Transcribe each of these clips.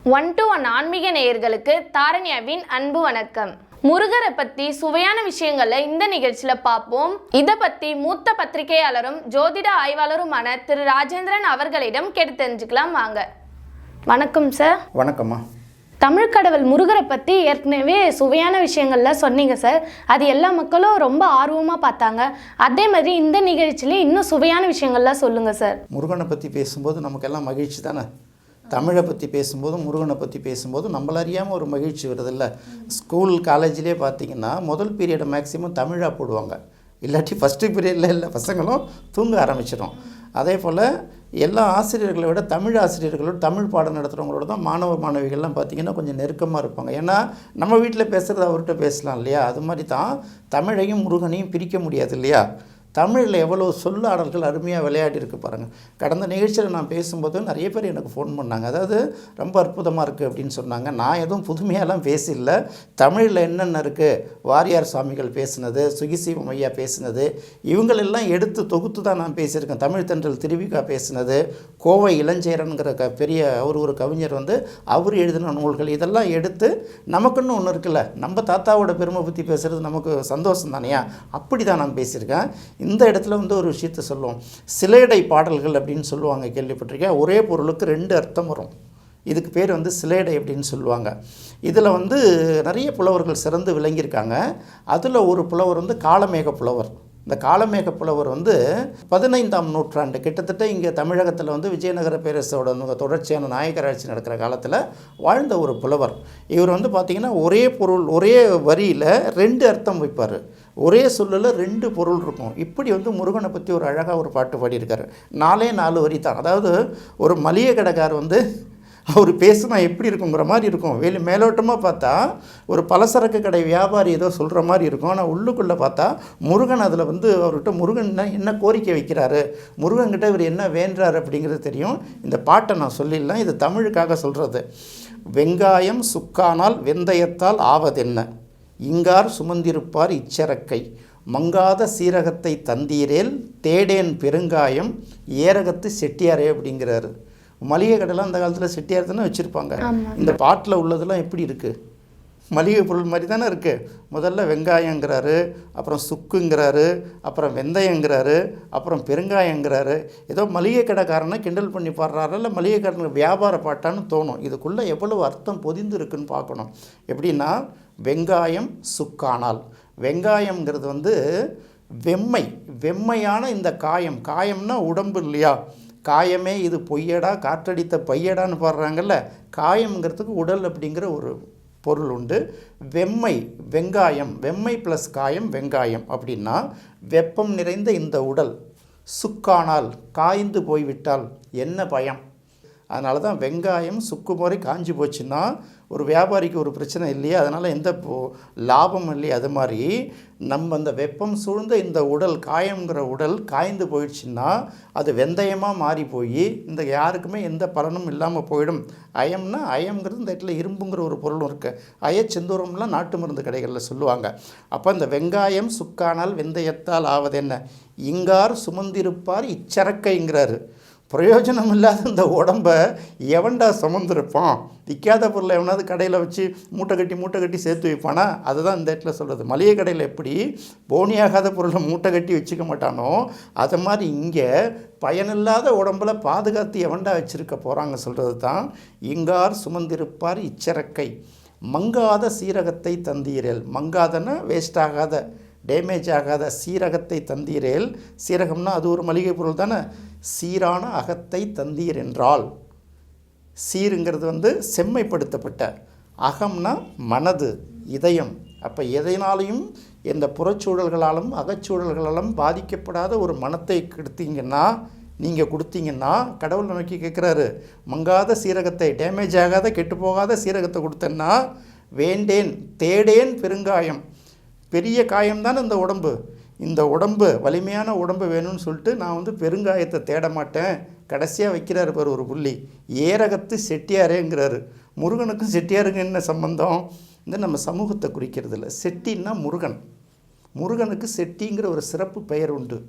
1-to-1 ஆன்மீக நேயர்களுக்கு தாரண்யாவின் அன்பு வணக்கம். முருகரை பத்தி சுவையான விஷயங்களை இந்த நிகழ்ச்சியில பார்ப்போம். இதை பத்தி மூத்த பத்திரிகையாளரும் ஜோதிட ஆய்வாளருமான திரு ராஜேந்திரன் அவர்களிடம் கேட்டு தெரிஞ்சுக்கலாம் வாங்க. வணக்கம் சார். வணக்கம்மா. தமிழ் கடவுள் முருகரை பற்றி ஏற்கனவே சுவையான விஷயங்கள்லாம் சொன்னீங்க சார். அது எல்லா மக்களும் ரொம்ப ஆர்வமாக பார்த்தாங்க. அதே மாதிரி இந்த நிகழ்ச்சியிலே இன்னும் சுவையான விஷயங்கள்லாம் சொல்லுங்கள் சார். முருகனை பற்றி பேசும்போது நமக்கெல்லாம் மகிழ்ச்சி தானே. தமிழை பற்றி பேசும்போதும் முருகனை பற்றி பேசும்போதும் நம்மள அறியாமல் ஒரு மகிழ்ச்சி வருதில்ல. ஸ்கூல் காலேஜ்லேயே பார்த்தீங்கன்னா முதல் பீரியடை மேக்ஸிமம் தமிழாக போடுவாங்க. இல்லாட்டி ஃபஸ்ட்டு பீரியடில் இல்லை பசங்களும் தூங்க ஆரம்பிச்சிடும். அதே போல் எல்லா ஆசிரியர்களை விட தமிழ் ஆசிரியர்களோட தமிழ் பாடம் நடத்துகிறவங்களோட தான் மாணவ மாணவிகள்லாம் பார்த்திங்கன்னா கொஞ்சம் நெருக்கமாக இருப்பாங்க. ஏன்னா நம்ம வீட்டில் பேசுகிறது அவர்கிட்ட பேசலாம் இல்லையா. அது மாதிரி தான் தமிழையும் முருகனையும் பிரிக்க முடியாது இல்லையா. தமிழில் எவ்வளோ சொல்லாடல்கள் அருமையாக விளையாடிருக்கு பாருங்கள். கடந்த நிகழ்ச்சியில் நான் பேசும்போது நிறைய பேர் எனக்கு ஃபோன் பண்ணாங்க. அதாவது ரொம்ப அற்புதமாக இருக்குது அப்படின்னு சொன்னாங்க. நான் எதுவும் புதுமையாலாம் பேசல. தமிழில் என்னென்ன இருக்குது, வாரியார் சுவாமிகள் பேசினது, சுகிசிவம் ஐயா பேசினது, இவங்களெல்லாம் எடுத்து தொகுத்து தான் நான் பேசியிருக்கேன். தமிழ் தென்றல் திருவிக்கா பேசினது, கோவை இளஞ்சேரனுங்கிற பெரிய ஒரு கவிஞர் அவர் எழுதின நூல்கள், இதெல்லாம் எடுத்து நமக்குன்னு ஒன்று இருக்குல்ல, நம்ம தாத்தாவோட பெருமை பற்றி பேசுகிறது நமக்கு சந்தோஷம் தானையா. அப்படி தான் நான் பேசியிருக்கேன். இந்த இடத்துல ஒரு விஷயத்தை சொல்லுவோம். சிலேடை பாடல்கள் அப்படின்னு சொல்லுவாங்க, கேள்விப்பட்டிருக்கேன். ஒரே பொருளுக்கு 2 அர்த்தம் வரும். இதுக்கு பேர் சிலேடை அப்படின்னு சொல்லுவாங்க. இதில் நிறைய புலவர்கள் சிறந்து விளங்கியிருக்காங்க. அதில் ஒரு புலவர் காலமேக புலவர். இந்த காலமேக புலவர் 15ஆம் நூற்றாண்டு கிட்டத்தட்ட இங்கே தமிழகத்தில் விஜயநகர பேரரசோட தொடர்ச்சியான நாயக்கராட்சி நடக்கிற காலத்தில் வாழ்ந்த ஒரு புலவர். இவர் பார்த்திங்கன்னா ஒரே பொருள் ஒரே வரியில் 2 அர்த்தம் வைப்பார். ஒரே சொல்லில் 2 பொருள் இருக்கும். இப்படி முருகனை பற்றி ஒரு அழகாக ஒரு பாட்டு பாடியிருக்காரு. 4 வரி தான். அதாவது ஒரு மளிகை கடைக்கார் அவர் பேசுனா எப்படி இருக்குங்கிற மாதிரி இருக்கும். மேலோட்டமாக பார்த்தா ஒரு பலசரக்கு கடை வியாபாரி ஏதோ சொல்கிற மாதிரி இருக்கும். ஆனால் உள்ளுக்குள்ளே பார்த்தா முருகன் அதில் அவர்கிட்ட முருகன் என்ன கோரிக்கை வைக்கிறாரு, முருகன்கிட்ட இவர் என்ன வேண்டுறாரு அப்படிங்கிறது தெரியும். இந்த பாட்டை நான் சொல்லிடலாம். இது தமிழுக்காக சொல்கிறது. வெங்காயம் சுக்கானால் வெந்தயத்தால் ஆவதென்ன, இங்கார் சுமந்திருப்பார் இச்சரக்கை, மங்காத சீரகத்தை தந்தீரேல் தேடேன் பெருங்காயம் ஏரகத்து செட்டியாரே அப்படிங்கிறாரு. மளிகை கடைலாம் அந்த காலத்தில் செட்டியார் தானே வச்சுருப்பாங்க. இந்த பாட்டில் உள்ளதெல்லாம் எப்படி இருக்குது, மளிகை பொருள் மாதிரி தானே இருக்குது. முதல்ல வெங்காயங்கிறாரு, அப்புறம் சுக்குங்கிறாரு, அப்புறம் வெந்தயங்கிறாரு, அப்புறம் பெருங்காயங்கிறாரு. ஏதோ மளிகை கடைக்காரனை கிண்டல் பண்ணி பாடுறாரு, இல்லை மளிகை கடைக்கு வியாபார பாட்டான்னு தோணும். இதுக்குள்ளே எவ்வளவு அர்த்தம் பொதிந்து இருக்குன்னு பார்க்கணும். எப்படின்னா, வெங்காயம் சுக்கானால், வெங்காயங்கிறது வெம்மையான இந்த காயம். காயம்னா உடம்பு இல்லையா. காயமே இது பொய்யடா காற்றடித்த பையடான்னு பாடுறாங்கல்ல. காயம்ங்கிறதுக்கு உடல் அப்படிங்கிற ஒரு பொருள் உண்டு. வெங்காயம், வெம்மை ப்ளஸ் காயம் வெங்காயம் அப்படின்னா வெப்பம் நிறைந்த இந்த உடல் சுக்கானால் காய்ந்து போய்விட்டால் என்ன பயம். அதனால தான் வெங்காயம் சுக்கு முறை காஞ்சி போச்சுன்னா ஒரு வியாபாரிக்கு ஒரு பிரச்சனை இல்லையா, அதனால் எந்த லாபம் இல்லையா. அது மாதிரி நம்ம அந்த வெப்பம் சூழ்ந்த இந்த உடல், காயங்கிற உடல் காய்ந்து போயிடுச்சுன்னா அது வெந்தயமாக மாறி போய் இந்த யாருக்குமே எந்த பலனும் இல்லாமல் போயிடும். அயம்ங்கிறது இந்த இடத்துல இரும்புங்கிற ஒரு பொருளும் இருக்குது. அயச்செந்தூரம்லாம் நாட்டு மருந்து கடைகளில் சொல்லுவாங்க. அப்போ இந்த வெங்காயம் சுக்கானால் வெந்தயத்தால் ஆவதென்ன, இங்கார் சுமந்திருப்பார் இச்சரக்கைங்கிறாரு. பிரயோஜனம் இல்லாத இந்த உடம்பை எவன்டா சுமந்துருப்பான். விற்காத பொருளை எவனாவது கடையில் வச்சு மூட்டை கட்டி சேர்த்து வைப்பானா. அதுதான் இந்த இடத்துல சொல்கிறது. மளிகை கடையில் எப்படி போனியாகாத பொருளை மூட்டை கட்டி வச்சுக்க மாட்டானோ, அது மாதிரி இங்கே பயனில்லாத உடம்பில் பாதுகாத்து எவன்டா வச்சுருக்க போகிறாங்க சொல்கிறது தான். இங்கார் சுமந்திருப்பார் இச்சரக்கை, மங்காத சீரகத்தை தந்தீரேல். மங்காதன்னா வேஸ்ட் ஆகாத, டேமேஜ் ஆகாத சீரகத்தை தந்தீரேல். சீரகம்னா அது ஒரு மளிகை பொருள் தானே. சீரான அகத்தை தந்தீர் என்றால், சீருங்கிறது செம்மைப்படுத்தப்பட்ட, அகம்னா மனது, இதயம். அப்போ எதனாலையும் எந்த புறச்சூழல்களாலும் அகச்சூழல்களாலும் பாதிக்கப்படாத ஒரு மனத்தை நீங்கள் கொடுத்தீங்கன்னா கடவுள் நோக்கி கேட்குறாரு. மங்காத சீரகத்தை, டேமேஜ் ஆகாத கெட்டு போகாத சீரகத்தை கொடுத்தேன்னா வேண்டேன் தேடேன் பெருங்காயம். பெரிய காயம் தானே இந்த உடம்பு. இந்த உடம்பு வலிமையான உடம்பு வேணும்னு சொல்லிட்டு நான் பெருங்காயத்தை தேட மாட்டேன். கடைசியாக வைக்கிறாரு பாரு ஒரு புள்ளி, ஏரகத்து செட்டியாரேங்கிறாரு. முருகனுக்கும் செட்டியாருக்கு என்ன சம்பந்தம்? நம்ம சமூகத்தை குறிக்கிறது இல்லை. செட்டின்னா முருகன். முருகனுக்கு செட்டிங்கிற ஒரு சிறப்பு பெயர் உண்டு.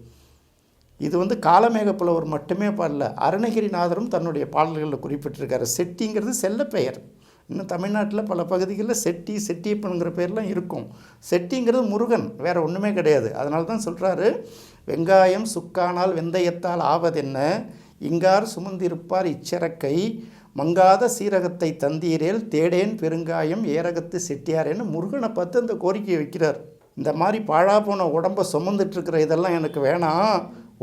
இது வந்து காலமேக புலவர் மட்டுமே பாடல, அருணகிரிநாதரும் தன்னுடைய பாடல்களில் குறிப்பிட்டிருக்காரு. செட்டிங்கிறது செல்ல பெயர். இன்னும் தமிழ்நாட்டில் பல பகுதிகளில் செட்டி, செட்டியப்பனுங்கிற பேர்லாம் இருக்கும். செட்டிங்கிறது முருகன், வேறு ஒன்றுமே கிடையாது. அதனால தான் சொல்கிறாரு, வெங்காயம் சுக்கானால் வெந்தயத்தால் ஆவதென்ன, இங்கார் சுமந்திருப்பார் இச்சிறக்கை, மங்காத சீரகத்தை தந்தீரேல் தேடேன் பெருங்காயம் ஏரகத்து செட்டியாரேன்னு முருகனை பார்த்து அந்த கோரிக்கையை வைக்கிறார். இந்த மாதிரி பாழா போன உடம்பை சுமந்துட்டுருக்கிற இதெல்லாம் எனக்கு வேணாம்,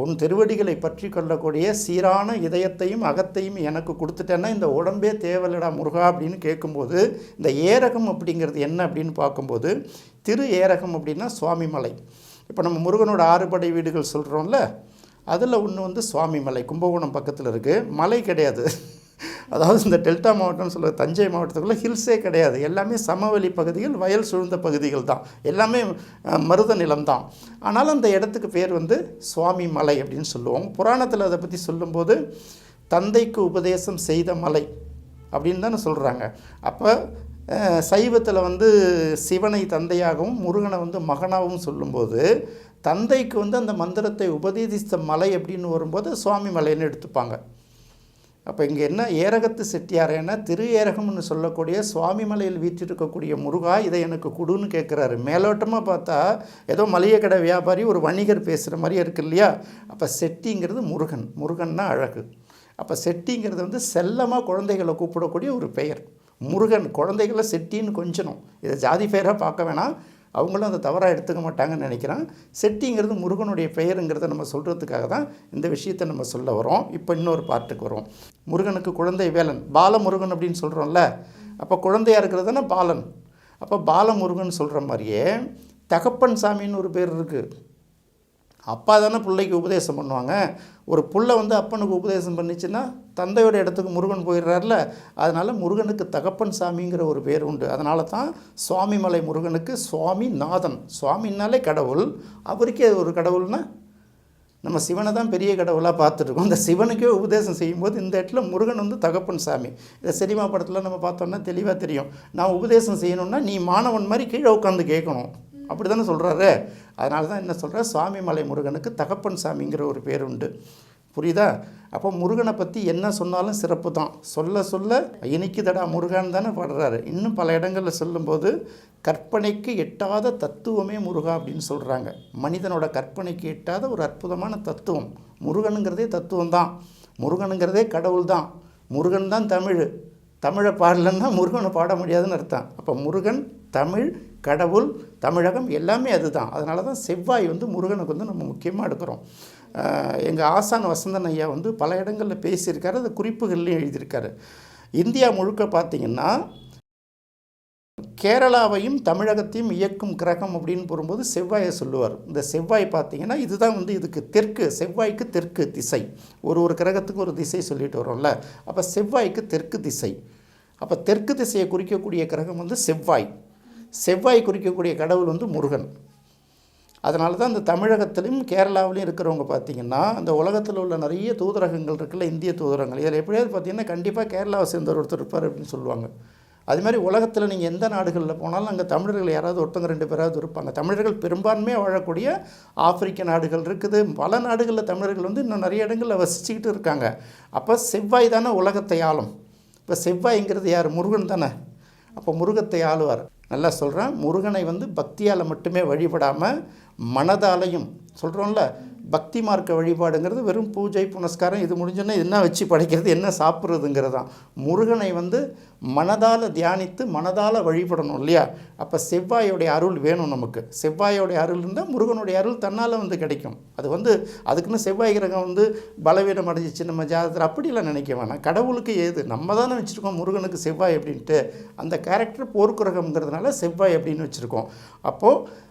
உன் திருவடிகளை பற்றி கொள்ளக்கூடிய சீரான இதயத்தையும் அகத்தையும் எனக்கு கொடுத்துட்டேன்னா இந்த உடம்பே தேவலடா முருகா அப்படின்னு கேட்கும்போது, இந்த ஏரகம் அப்படிங்கிறது என்ன அப்படின்னு பார்க்கும்போது, திரு ஏரகம் அப்படின்னா சுவாமிமலை. இப்போ நம்ம முருகனோட 6 படை வீடுகள் சொல்கிறோம்ல, அதில் ஒன்று வந்து சுவாமிமலை, கும்பகோணம் பக்கத்தில் இருக்குது. மலை கிடையாது, அதாவது இந்த டெல்டா மாவட்டம்னு சொல்கிற தஞ்சை மாவட்டத்துக்குள்ளே ஹில்ஸே கிடையாது. எல்லாமே சமவெளி பகுதிகள், வயல் சூழ்ந்த பகுதிகள் தான், எல்லாமே மருத நிலம் தான். ஆனாலும் அந்த இடத்துக்கு பேர் வந்து சுவாமி மலை அப்படின்னு சொல்லுவோம். புராணத்தில் அதை பற்றி சொல்லும்போது தந்தைக்கு உபதேசம் செய்த மலை அப்படின்னு தானே சொல்கிறாங்க. அப்போ சைவத்தில் வந்து சிவனை தந்தையாகவும் முருகனை வந்து மகனாகவும் சொல்லும்போது, தந்தைக்கு வந்து அந்த மந்திரத்தை உபதேசித்த மலை அப்படின்னு வரும்போது சுவாமி மலைன்னு எடுத்துப்பாங்க. அப்போ இங்கே என்ன, ஏரகத்து செட்டியாரேன்னா திரு ஏரகம்னு சொல்லக்கூடிய சுவாமி மலையில் வீற்றிருக்கக்கூடிய முருகா இதை எனக்கு கொடுன்னு கேட்குறாரு. மேலோட்டமாக பார்த்தா ஏதோ மளிகை கடை வியாபாரி ஒரு வணிகர் பேசுகிற மாதிரியே இருக்கு இல்லையா. அப்போ செட்டிங்கிறது முருகன், முருகன்னா அழகு. அப்போ செட்டிங்கிறது வந்து செல்லமாக குழந்தைகளை கூப்பிடக்கூடிய ஒரு பெயர். முருகன் குழந்தைகளை செட்டின்னு கொஞ்சணும். இதை ஜாதி பெயராக பார்க்க வேணாம், அவங்களும் அதை தவறாக எடுத்துக்க மாட்டாங்கன்னு நினைக்கிறேன். செட்டிங்கிறது முருகனுடைய பெயருங்கிறத நம்ம சொல்கிறதுக்காக தான் இந்த விஷயத்தை நம்ம சொல்ல வரோம். இப்போ இன்னொரு பாட்டுக்கு வரும். முருகனுக்கு குழந்தை வேலன், பாலமுருகன் அப்படின்னு சொல்கிறோம்ல. அப்போ குழந்தையாக இருக்கிறது தானே பாலன். அப்போ பாலமுருகன் சொல்கிற மாதிரியே தகப்பன் சாமின்னு ஒரு பேர் இருக்குது. அப்பா தானே பிள்ளைக்கு உபதேசம் பண்ணுவாங்க. ஒரு புள்ள வந்து அப்பனுக்கு உபதேசம் பண்ணிச்சுன்னா தந்தையோட இடத்துக்கு முருகன் போயிடுறாருல. அதனால் முருகனுக்கு தகப்பன் சாமிங்கிற ஒரு பேர் உண்டு. அதனால தான் சுவாமிமலை முருகனுக்கு சுவாமி நாதன். சுவாமின்னாலே கடவுள், அவருக்கே ஒரு கடவுள்னா நம்ம சிவனை தான் பெரிய கடவுளாக பார்த்துருக்கோம். அந்த சிவனுக்கே உபதேசம் செய்யும்போது இந்த இடத்துல முருகன் வந்து தகப்பன் சாமி. இதை சினிமா படத்தில் நம்ம பார்த்தோம்னா தெளிவாக தெரியும். நான் உபதேசம் செய்யணுன்னா நீ மாணவன் மாதிரி கீழே உட்காந்து கேட்கணும், அப்படி தானே சொல்கிறாரு. அதனால தான் என்ன சொல்கிற, சுவாமிமலை முருகனுக்கு தகப்பன் சாமிங்கிற ஒரு பேர் உண்டு. புரியுதா? அப்போ முருகனை பற்றி என்ன சொன்னாலும் சிறப்பு தான். சொல்ல சொல்ல இனிக்குதடா முருகான்னு தானே பாடுறாரு. இன்னும் பல இடங்களில் சொல்லும்போது கற்பனைக்கு எட்டாத தத்துவமே முருகா அப்படின்னு சொல்கிறாங்க. மனிதனோட கற்பனைக்கு எட்டாத ஒரு அற்புதமான தத்துவம் முருகனுங்கிறதே தத்துவம் தான். முருகனுங்கிறதே கடவுள் தான். முருகன் தான் தமிழ். தமிழை பாடலன்னா முருகனை பாட முடியாதுன்னு அர்த்தம். அப்போ முருகன், தமிழ், கடவுள், தமிழகம் எல்லாமே அதுதான். அதனால தான் செவ்வாய் வந்து முருகனுக்கு வந்து நம்ம முக்கியமாக எடுக்கிறோம். எங்கள் ஆசான் வசந்தன் ஐயா வந்து பல இடங்களில் பேசியிருக்காரு, அது குறிப்புகள்லையும் எழுதியிருக்காரு. இந்தியா முழுக்க பார்த்திங்கன்னா கேரளாவையும் தமிழகத்தையும் இயக்கும் கிரகம் அப்படின்னு போகும்போது செவ்வாயை சொல்லுவார். இந்த செவ்வாய் பார்த்திங்கன்னா இதுதான் வந்து இதுக்கு தெற்கு, செவ்வாய்க்கு தெற்கு திசை. ஒரு கிரகத்துக்கு ஒரு திசை சொல்லிட்டு வரோம்ல. அப்போ செவ்வாய்க்கு தெற்கு திசை. அப்போ தெற்கு திசையை குறிக்கக்கூடிய கிரகம் வந்து செவ்வாய். செவ்வாய் குறிக்கக்கூடிய கடவுள் வந்து முருகன். அதனால தான் இந்த தமிழகத்திலையும் கேரளாவிலையும் இருக்கிறவங்க பார்த்திங்கன்னா அந்த உலகத்தில் உள்ள நிறைய தூதரகங்கள் இருக்குல்ல, இந்திய தூதரகங்கள், இதில் எப்படியாவது பார்த்திங்கன்னா கண்டிப்பாக கேரளாவை சேர்ந்தவர் ஒருத்தர் இருப்பார் அப்படின்னு சொல்லுவாங்க. அது மாதிரி உலகத்தில் நீங்கள் எந்த நாடுகளில் போனாலும் அங்கே தமிழர்கள் யாராவது ஒருத்தங்க 2 பேராவது இருப்பாங்க. தமிழர்கள் பெரும்பான்மையாக வாழக்கூடிய ஆப்பிரிக்க நாடுகள் இருக்குது. பல நாடுகளில் தமிழர்கள் வந்து இன்னும் நிறைய இடங்களில் வசிச்சுக்கிட்டு இருக்காங்க. அப்போ செவ்வாய் தானே உலகத்தை ஆளும். இப்போ செவ்வாய்ங்கிறது யார்? முருகன் தானே. அப்போ முருகத்தை ஆளுவார். நல்லா சொல்கிறேன், முருகனை வந்து பக்தியால் மட்டுமே வழிபடாமல் மனதாலையும் சொல்கிறோம்ல. பக்தி மார்க்க வழிபாடுங்கிறது வெறும் பூஜை புனஸ்காரம், இது முடிஞ்சோன்னா என்ன வச்சு படைக்கிறது, என்ன சாப்பிட்றதுங்கிறது தான். முருகனை வந்து மனதால் தியானித்து மனதால் வழிபடணும் இல்லையா. அப்போ செவ்வாயோடைய அருள் வேணும் நமக்கு. செவ்வாயோடைய அருள் இருந்தால் முருகனுடைய அருள் தன்னால் வந்து கிடைக்கும். அது வந்து அதுக்குன்னு செவ்வாய் கிரகம் வந்து பலவீனம் அடைஞ்சிச்சு நம்ம ஜாதகத்தில் அப்படிலாம் நினைக்க வேணாம். கடவுளுக்கு ஏது, நம்ம தானே வச்சுருக்கோம் முருகனுக்கு செவ்வாய் அப்படின்ட்டு. அந்த கேரக்டர் போர்க்கிரகம்ங்கிறதுனால செவ்வாய் அப்படின்னு வச்சுருக்கோம். அப்போது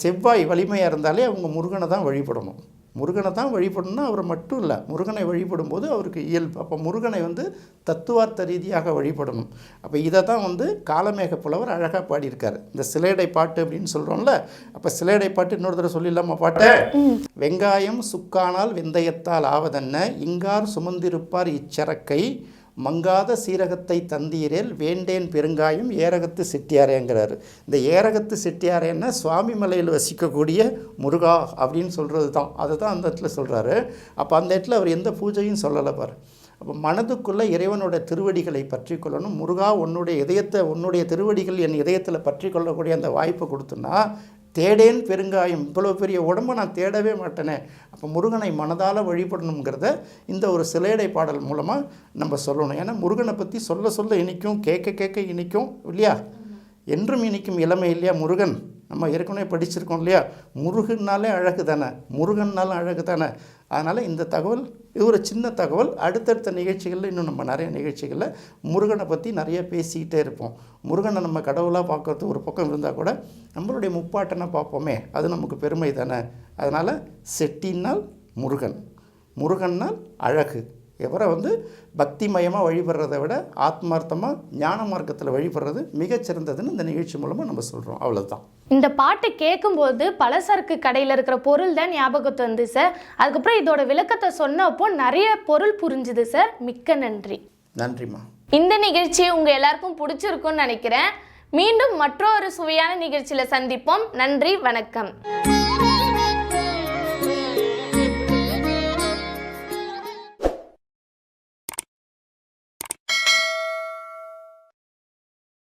செவ்வாய் வலிமையாக இருந்தாலே அவங்க முருகனை தான் வழிபடணும். முருகனை தான் வழிபடணும்னா அவர் மட்டும் இல்லை, முருகனை வழிபடும்போது அவருக்கு இயல்பு. அப்போ முருகனை வந்து தத்துவார்த்த ரீதியாக வழிபடணும். அப்போ இதை தான் வந்து காலமேக புலவர் அழகாக பாடியிருக்காரு. இந்த சிலேடை பாட்டு அப்படின்னு சொல்கிறோம்ல. அப்போ சிலேடை பாட்டு இன்னொரு தடவை சொல்லிடலாமா பாட்டை? வெங்காயம் சுக்கானால் வெந்தயத்தால் ஆவதென்ன, இங்கார் சுமந்திருப்பார் இச்சரக்கை, மங்காத சீரகத்தை தந்தீரேல் வேண்டேன் பெருங்காயம் ஏரகத்து செட்டியாரேங்கிறாரு. இந்த ஏரகத்து செட்டியாரேன்னா சுவாமி மலையில் வசிக்கக்கூடிய முருகா அப்படின்னு சொல்கிறது தான். அதை தான் அந்த இடத்துல சொல்கிறாரு. அப்போ அந்த இடத்துல அவர் எந்த பூஜையும் சொல்லலை பாரு. அப்போ மனதுக்குள்ளே இறைவனோட திருவடிகளை பற்றி கொள்ளணும். முருகா உன்னுடைய திருவடிகள் என் இதயத்தில் பற்றி கொள்ளக்கூடிய அந்த வாய்ப்பை கொடுத்தோன்னா தேடேன் பெருங்காயம், இவ்வளோ பெரிய உடம்பை நான் தேடவே மாட்டேனே. அப்போ முருகனை மனதால் வழிபடணுங்கிறத இந்த ஒரு சிலையடை பாடல் மூலமாக நம்ம சொல்லணும். ஏன்னா முருகனை பற்றி சொல்ல சொல்ல இனிக்கும், கேட்க கேட்க இனிக்கும் இல்லையா? என்றும் இனிக்கும் இளமை இல்லையா முருகன்? நம்ம ஏற்கனவே படிச்சிருக்கோம் இல்லையா? முருகன்னாலே அழகு தானே, முருகன்னாலும் அழகு தானே. அதனால் இந்த தகவல் இது ஒரு சின்ன தகவல். அடுத்தடுத்த நிகழ்ச்சிகளில் இன்னும் நம்ம நிறைய நிகழ்ச்சிகளில் முருகனை பற்றி நிறைய பேசிக்கிட்டே இருப்போம். முருகனை நம்ம கடவுளாக பார்க்கறது ஒரு பக்கம் இருந்தால் கூட நம்மளுடைய முப்பாட்டனை பார்ப்போமே, அது நமக்கு பெருமை தானே. அதனால் செட்டினால் முருகன், முருகன்னால் அழகு. எவரை பக்திமயமாக வழிபடுறதை விட ஆத்மார்த்தமாக ஞான மார்க்கத்தில் வழிபடுறது மிகச்சிறந்ததுன்னு இந்த நிகழ்ச்சி மூலமாக நம்ம சொல்கிறோம். அவ்வளோதான். இந்த பாட்டு கேட்கும்போது பலசரக்கு கடையில் இருக்கிற பொருள் தான் ஞாபகத்து வந்து சார். அதுக்கப்புறம் இதோட விளக்கத்தை சொன்னப்போ நிறைய பொருள் புரிஞ்சுது சார். மிக்க நன்றி. நன்றிம்மா. இந்த நிகழ்ச்சி உங்கள் எல்லாருக்கும் பிடிச்சிருக்குன்னு நினைக்கிறேன். மீண்டும் மற்றொரு சுவையான நிகழ்ச்சியில் சந்திப்போம். நன்றி, வணக்கம்.